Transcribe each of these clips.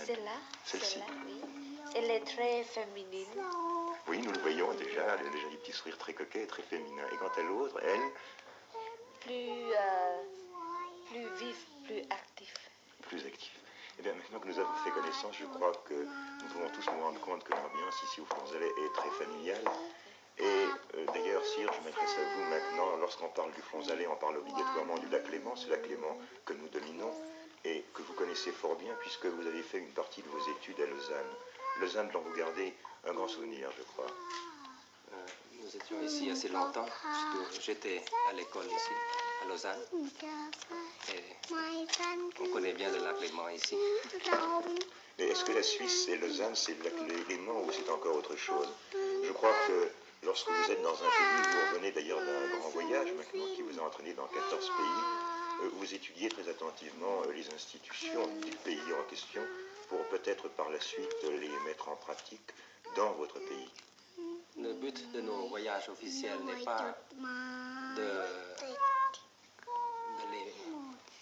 Celle-là, Celle-ci. oui. Elle est très féminine. Oui, nous le voyons déjà, elle a déjà des petits sourires très coquets et très féminins. Et quant à l'autre, elle, Plus vive, plus active. plus active. Eh bien, maintenant que nous avons fait connaissance, je crois que nous pouvons tous nous rendre compte que l'ambiance ici au Flonzalais est très familiale. Et d'ailleurs, Sire, je m'adresse à vous maintenant. Lorsqu'on parle du Flonzalais, on parle obligatoirement du lac Léman. C'est le lac Léman que nous dominons et que vous connaissez fort bien puisque vous avez fait une partie de vos études à Lausanne. Lausanne dont vous gardez un grand souvenir, je crois. Nous étions ici assez longtemps. J'étais à l'école ici, à Lausanne. Et on connaît bien le lac Léman ici. Mais est-ce que la Suisse et Lausanne, c'est le lac Léman ou c'est encore autre chose? Je crois que lorsque vous êtes dans un pays, vous revenez d'ailleurs d'un grand voyage maintenant qui vous a entraîné dans 14 pays, vous étudiez très attentivement les institutions du pays en question pour peut-être par la suite les mettre en pratique dans votre pays. Le but de nos voyages officiels n'est pas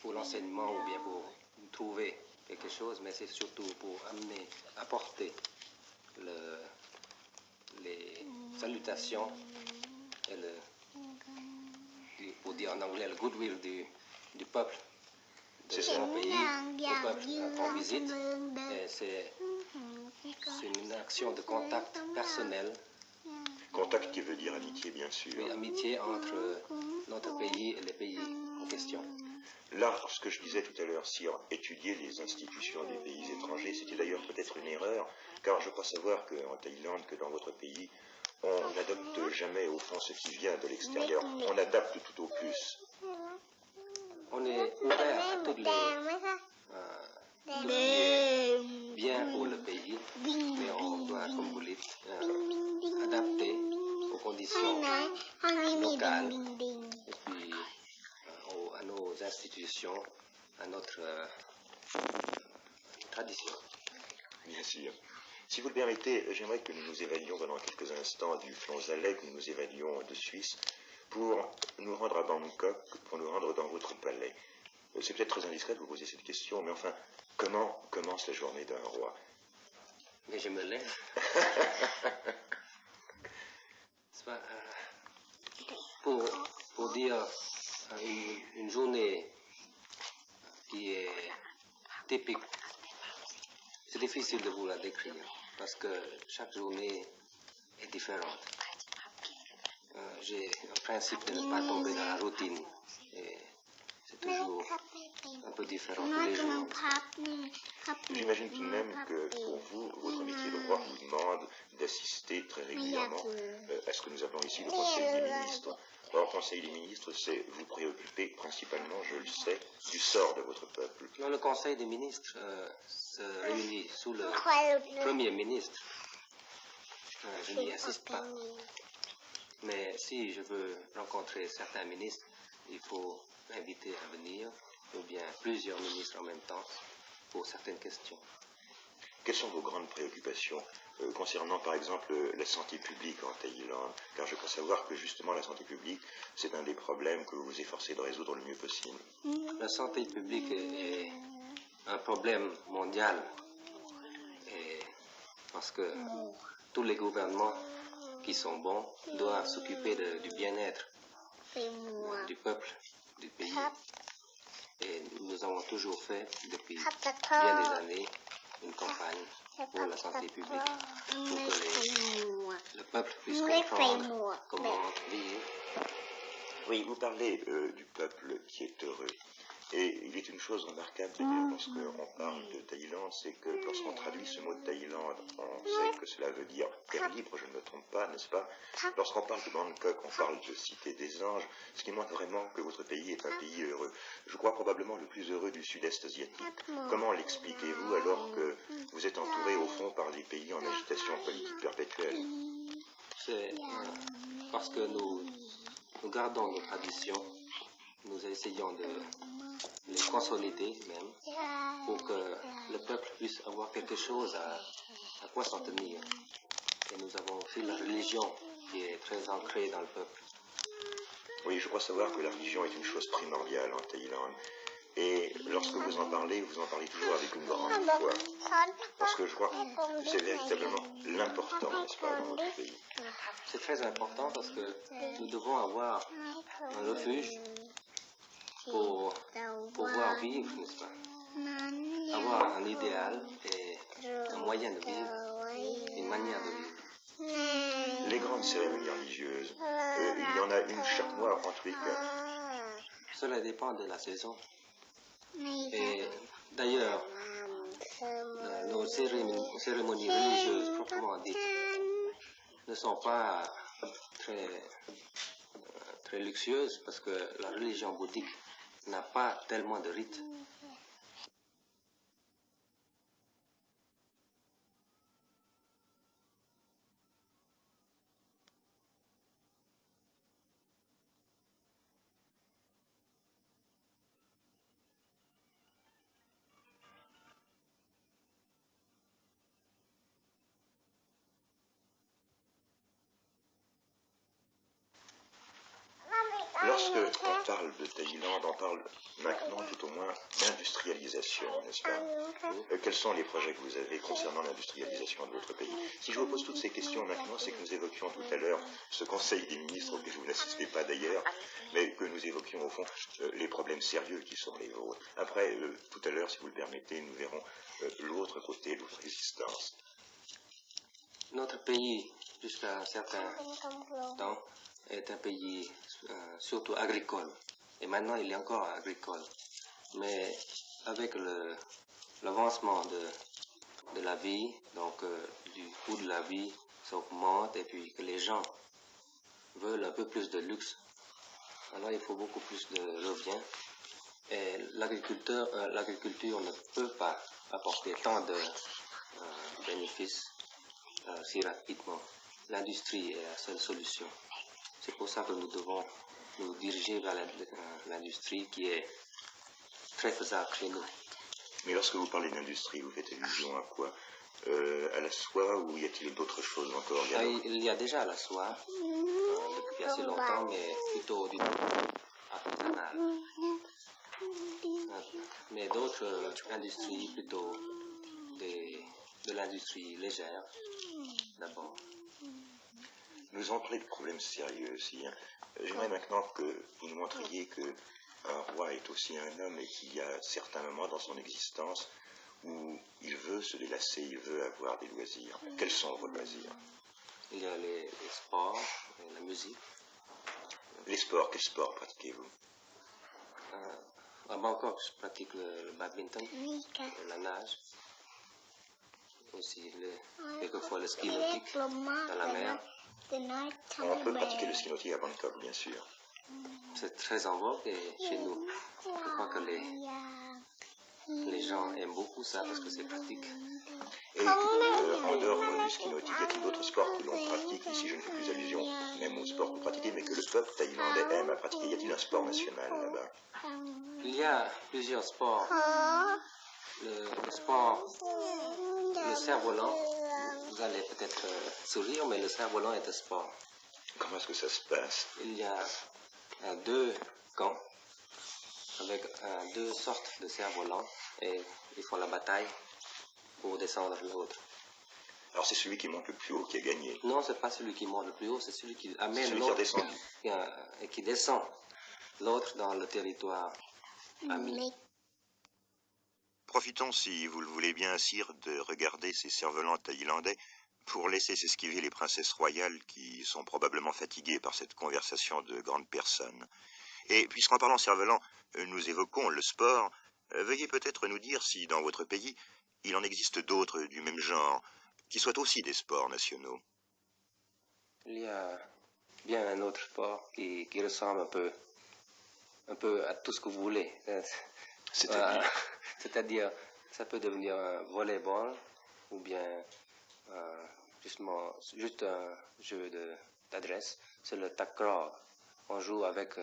pour l'enseignement ou bien pour trouver quelque chose, mais c'est surtout pour apporter les salutations et pour dire en anglais le goodwill du peuple de mon pays, le peuple qu'on visite. C'est une action de contact personnel. Contact qui veut dire amitié, bien sûr. Oui, amitié entre notre pays et les pays en question. Là, ce que je disais tout à l'heure, si étudier les institutions des pays étrangers, c'était d'ailleurs peut-être une erreur, car je crois savoir qu'en Thaïlande, que dans votre pays, on n'adopte jamais au fond ce qui vient de l'extérieur. On adapte tout au plus. On est ouvert à toutes les bien pour le pays, mais on doit, comme vous dites, adapter aux conditions locales et puis à nos institutions, à notre tradition. Bien sûr. Si vous le permettez, j'aimerais que nous nous évadions pendant quelques instants du Flonzalais, que nous nous évadions de Suisse, pour nous rendre à Bangkok, pour nous rendre dans votre palais. C'est peut-être très indiscret de vous poser cette question, mais enfin, comment commence la journée d'un roi? Mais je me lève. Pour dire une journée qui est typique, c'est difficile de vous la décrire parce que chaque journée est différente. J'ai un principe de ne pas tomber dans la routine et c'est toujours un peu différent tous les jours. J'imagine tout de même que pour vous, votre métier de roi vous demande d'assister très régulièrement à ce que nous appelons ici le Conseil des ministres. Or, le Conseil des ministres, c'est vous préoccuper principalement, je le sais, du sort de votre peuple. Non, le Conseil des ministres se réunit sous le Premier ministre. Je n'y assiste pas. Mais si je veux rencontrer certains ministres, il faut m'inviter à venir, ou bien plusieurs ministres en même temps, pour certaines questions. Quelles sont vos grandes préoccupations concernant par exemple la santé publique en Thaïlande? Car je crois savoir que justement la santé publique, c'est un des problèmes que vous vous efforcez de résoudre le mieux possible. La santé publique est un problème mondial, et parce que tous les gouvernements qui sont bons doivent s'occuper du bien-être du peuple, du pays. Et nous avons toujours fait, depuis bien des années, une campagne pour la santé publique, pour que le peuple puisse comprendre comment vivre. Oui, vous parlez du peuple qui est heureux. Et il est une chose remarquable d'ailleurs lorsqu'on parle de Thaïlande, c'est que lorsqu'on traduit ce mot de Thaïlande, on sait que cela veut dire terre libre, je ne me trompe pas, n'est-ce pas? Lorsqu'on parle de Bangkok, on parle de cité des anges, ce qui montre vraiment que votre pays est un pays heureux. Je crois probablement le plus heureux du sud-est asiatique. Comment l'expliquez-vous alors que vous êtes entouré au fond par des pays en agitation politique perpétuelle? C'est parce que nous gardons nos traditions, nous essayons de les consolider même, pour que le peuple puisse avoir quelque chose à quoi s'en tenir. Et nous avons aussi la religion qui est très ancrée dans le peuple. Oui, je crois savoir que la religion est une chose primordiale en Thaïlande. Et lorsque vous en parlez toujours avec une grande foi. Parce que je crois que c'est véritablement l'important, n'est-ce pas, dans notre pays. C'est très important parce que nous devons avoir un refuge pour pouvoir vivre, n'est-ce pas? Avoir un idéal et un moyen de vivre, une manière de vivre. Les grandes cérémonies religieuses, il y en a une chaque mois en tous les cas. Cela dépend de la saison. Et d'ailleurs, nos cérémonies religieuses proprement dites ne sont pas très luxueuses parce que la religion bouddhique n'a pas tellement de rites. Lorsque on parle de Thaïlande, on parle maintenant tout au moins d'industrialisation, n'est-ce pas? Quels sont les projets que vous avez concernant l'industrialisation de votre pays? Si je vous pose toutes ces questions maintenant, c'est que nous évoquions tout à l'heure ce conseil des ministres auquel vous n'assistez pas d'ailleurs, mais que nous évoquions au fond les problèmes sérieux qui sont les vôtres. Après, tout à l'heure, si vous le permettez, nous verrons l'autre côté, l'autre existence. Notre pays, jusqu'à un certain temps, est un pays surtout agricole. Et maintenant, il est encore agricole. Mais avec l'avancement de la vie, donc du coût de la vie s'augmente et puis que les gens veulent un peu plus de luxe, alors il faut beaucoup plus de revenus. Et l'agriculture ne peut pas apporter tant de bénéfices si rapidement. L'industrie est la seule solution. C'est pour ça que nous devons nous diriger vers l'industrie qui est très faisable chez nous. Mais lorsque vous parlez d'industrie, vous faites allusion à quoi? À la soie ou y a-t-il d'autres choses encore? Il y a déjà la soie depuis assez longtemps, mais plutôt du artisanal. Mais d'autres industries, plutôt de l'industrie légère, d'abord. Nous avons parlé de problèmes sérieux aussi. J'aimerais maintenant que vous nous montriez qu'un roi est aussi un homme et qu'il y a certains moments dans son existence où il veut se délasser, il veut avoir des loisirs. Quels sont vos loisirs? Il y a les sports, la musique. Les sports, quels sports pratiquez-vous? À Bangkok, je pratique le badminton, la nage, aussi quelquefois le ski nautique dans la mer. On peut pratiquer le ski nautique à Bangkok, bien sûr. C'est très en vogue et chez nous, je crois que les gens aiment beaucoup ça parce que c'est pratique. Et en dehors du ski nautique, y a-t-il d'autres sports que l'on pratique? Ici, je ne fais plus allusion même aux sports que vous pratiquez, mais que le peuple thaïlandais aime à pratiquer. Y a-t-il un sport national là-bas? Il y a plusieurs sports. Le cerf-volant, vous allez peut-être sourire, mais le cerf-volant est un sport. Comment est-ce que ça se passe? Il y a deux camps avec deux sortes de cerfs-volants et ils font la bataille pour descendre l'autre. Alors c'est celui qui monte le plus haut qui a gagné? Non, c'est pas celui qui monte le plus haut, c'est celui qui amène l'autre et qui descend l'autre dans le territoire ami. Profitons, si vous le voulez bien, sire, de regarder ces cerfs-volants thaïlandais pour laisser s'esquiver les princesses royales qui sont probablement fatiguées par cette conversation de grandes personnes. Et puisqu'en parlant cerf-volant, nous évoquons le sport, veuillez peut-être nous dire si, dans votre pays, il en existe d'autres du même genre, qui soient aussi des sports nationaux. Il y a bien un autre sport qui ressemble un peu à tout ce que vous voulez. C'est-à-dire, ça peut devenir un volleyball ou bien juste un jeu d'adresse. C'est le takraw. On joue avec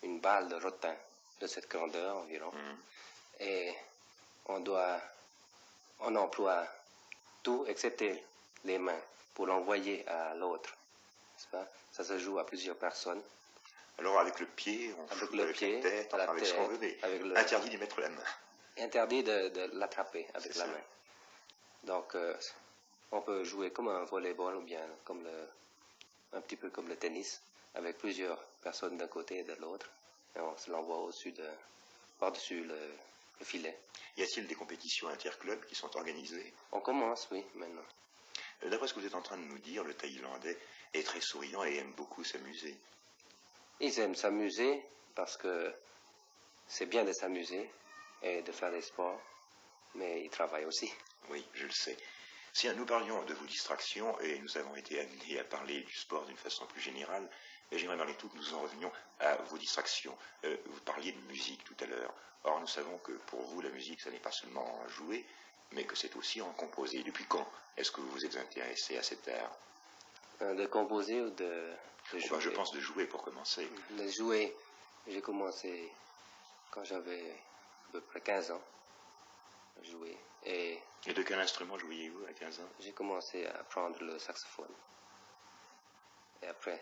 une balle de rotin de cette grandeur environ. Et on emploie tout excepté les mains pour l'envoyer à l'autre. Ça se joue à plusieurs personnes. Alors avec le pied, on Avec joue le avec pied, la tête, la enfin, avec ce qu'on veut, tête, mais avec le- interdit d'y mettre la main. Interdit de l'attraper avec C'est la ça. main. Donc, on peut jouer comme un volleyball ou bien comme un petit peu comme le tennis, avec plusieurs personnes d'un côté et de l'autre, et on se l'envoie par-dessus le filet. Y a-t-il des compétitions interclubs qui sont organisées? On commence, oui, maintenant. D'après ce que vous êtes en train de nous dire, le Thaïlandais est très souriant et aime beaucoup s'amuser. Ils aiment s'amuser parce que c'est bien de s'amuser et de faire des sports, mais ils travaillent aussi. Oui, je le sais. Si nous parlions de vos distractions, et nous avons été amenés à parler du sport d'une façon plus générale, mais j'aimerais malgré tout que nous en revenions à vos distractions. Vous parliez de musique tout à l'heure. Or, nous savons que pour vous, la musique, ça n'est pas seulement en jouer, mais que c'est aussi en composer. Depuis quand est-ce que vous vous êtes intéressé à cet art? De composer ou de jouer? Enfin, je pense de jouer pour commencer. De jouer, j'ai commencé quand j'avais à peu près 15 ans à jouer. Et Et de quel instrument jouiez-vous à 15 ans? j'ai commencé à apprendre le saxophone. Et après,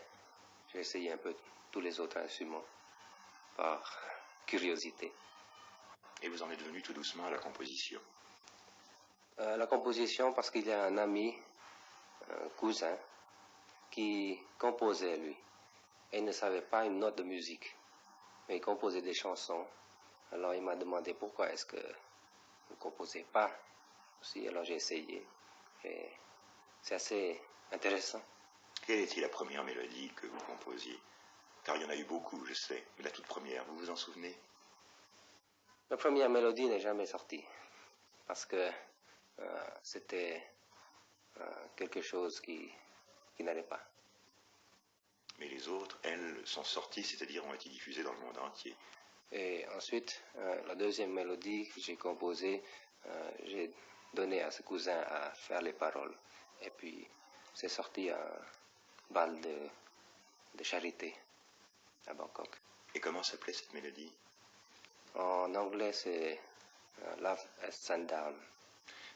j'ai essayé un peu tous les autres instruments par curiosité. Et vous en êtes venu tout doucement à la composition. La composition, parce qu'il y a un ami, un cousin, qui composait lui. Et il ne savait pas une note de musique, mais il composait des chansons. Alors il m'a demandé pourquoi est-ce que vous ne composez pas aussi. Alors j'ai essayé. Et c'est assez intéressant. Quelle était la première mélodie que vous composiez? Car il y en a eu beaucoup, je sais. Mais la toute première, vous vous en souvenez? La première mélodie n'est jamais sortie, parce que c'était quelque chose qui n'allait pas. Mais les autres, elles, sont sorties, c'est-à-dire ont été diffusées dans le monde entier. Et ensuite, la deuxième mélodie que j'ai composée, j'ai donné à ce cousin à faire les paroles. Et puis, c'est sorti un bal de charité à Bangkok. Et comment s'appelait cette mélodie? En anglais, c'est Love as Sundown.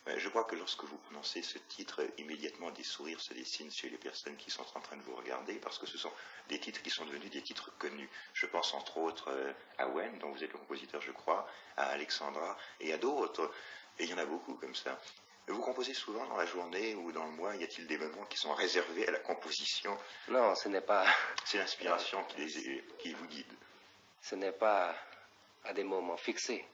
Je crois que lorsque vous prononcez ce titre, immédiatement des sourires se dessinent chez les personnes qui sont en train de vous regarder, parce que ce sont des titres qui sont devenus des titres connus. Je pense entre autres à Wen, dont vous êtes le compositeur, je crois, à Alexandra, et à d'autres. Et il y en a beaucoup comme ça. Vous composez souvent dans la journée ou dans le mois? Y a-t-il des moments qui sont réservés à la composition? Non, ce n'est pas... C'est l'inspiration qui vous guide. Ce n'est pas à des moments fixés.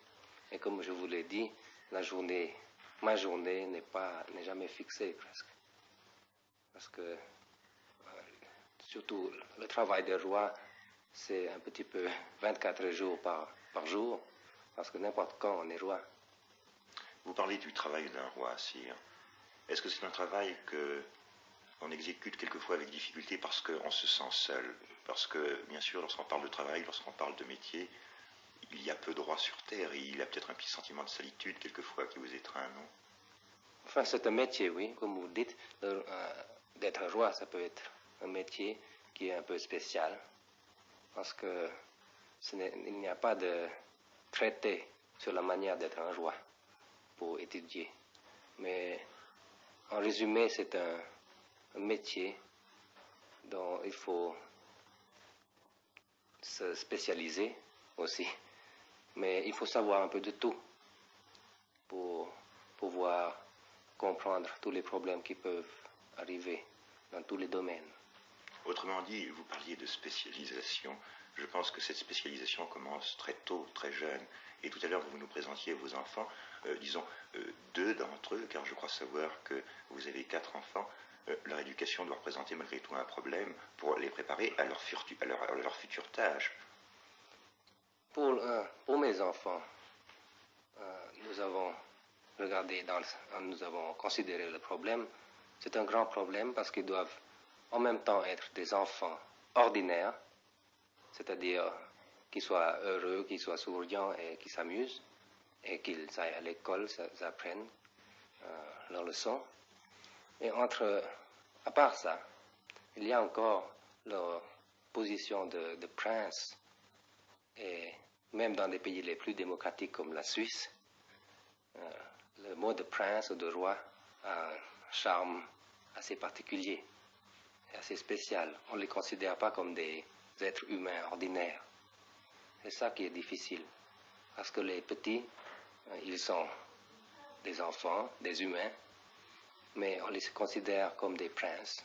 Et comme je vous l'ai dit, ma journée n'est jamais fixée presque. Parce que, surtout, le travail de roi, c'est un petit peu 24 jours par jour, parce que n'importe quand on est roi. Vous parlez du travail d'un roi, sire. Est-ce que c'est un travail qu'on exécute quelquefois avec difficulté parce qu'on se sent seul? Parce que, bien sûr, lorsqu'on parle de travail, lorsqu'on parle de métier, il y a peu de rois sur Terre et il y a peut-être un petit sentiment de solitude quelquefois qui vous étreint, non? Enfin, c'est un métier, oui, comme vous dites. D'être roi, ça peut être un métier qui est un peu spécial, parce que il n'y a pas de traité sur la manière d'être un roi pour étudier. Mais en résumé, c'est un métier dont il faut se spécialiser aussi. Mais il faut savoir un peu de tout pour pouvoir comprendre tous les problèmes qui peuvent arriver dans tous les domaines. Autrement dit, vous parliez de spécialisation. Je pense que cette spécialisation commence très tôt, très jeune. Et tout à l'heure, vous nous présentiez vos enfants, disons 2 d'entre eux, car je crois savoir que vous avez 4 enfants. Leur éducation doit représenter malgré tout un problème pour les préparer à leur future tâche. Pour mes enfants, nous avons nous avons considéré le problème. C'est un grand problème parce qu'ils doivent en même temps être des enfants ordinaires, c'est-à-dire qu'ils soient heureux, qu'ils soient souriants et qu'ils s'amusent, et qu'ils aillent à l'école, qu'ils apprennent leurs leçons. Et à part ça, il y a encore leur position de prince, et même dans des pays les plus démocratiques comme la Suisse, le mot de prince ou de roi a un charme assez particulier et assez spécial. On ne les considère pas comme des êtres humains ordinaires. C'est ça qui est difficile. Parce que les petits, ils sont des enfants, des humains, mais on les considère comme des princes.